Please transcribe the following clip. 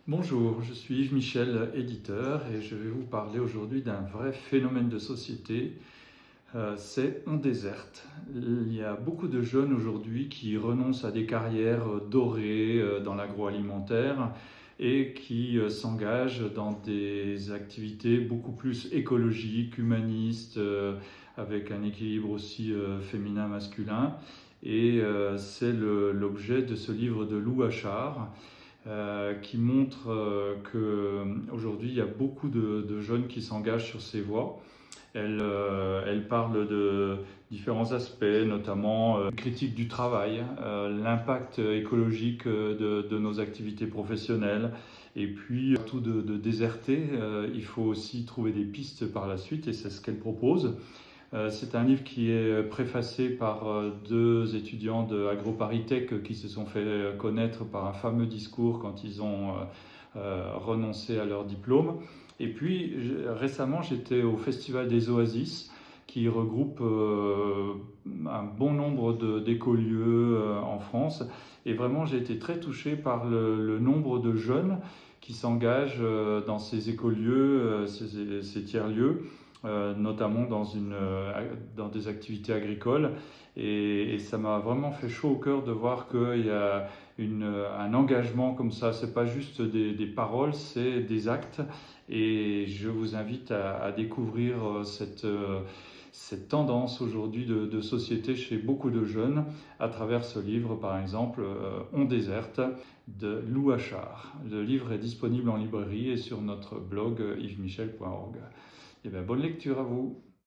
Bonjour, je suis Yves Michel, éditeur, et je vais vous parler aujourd'hui d'un vrai phénomène de société, c'est on déserte. Il y a beaucoup de jeunes aujourd'hui qui renoncent à des carrières dorées dans l'agroalimentaire et qui s'engagent dans des activités beaucoup plus écologiques, humanistes, avec un équilibre aussi féminin-masculin. Et c'est l'objet de ce livre de Lou Achard, qui montre qu'aujourd'hui il y a beaucoup de jeunes qui s'engagent sur ces voies. Elle parle de différents aspects, notamment critique du travail, l'impact écologique de nos activités professionnelles, et puis tout de déserter. Il faut aussi trouver des pistes par la suite, et c'est ce qu'elle propose. C'est un livre qui est préfacé par deux étudiants de AgroParisTech qui se sont fait connaître par un fameux discours quand ils ont renoncé à leur diplôme. Et puis récemment, j'étais au Festival des Oasis qui regroupe un bon nombre d'écolieux en France. Et vraiment, j'ai été très touché par le nombre de jeunes qui s'engagent dans ces écolieux, ces tiers-lieux, notamment dans des activités agricoles. Et ça m'a vraiment fait chaud au cœur de voir qu'il y a un engagement comme ça. C'est pas juste des paroles, c'est des actes. Et je vous invite à découvrir cette tendance aujourd'hui de société chez beaucoup de jeunes à travers ce livre, par exemple, On déserte de Lou Achard. Le livre est disponible en librairie et sur notre blog yvesmichel.org. Eh bien, bonne lecture à vous.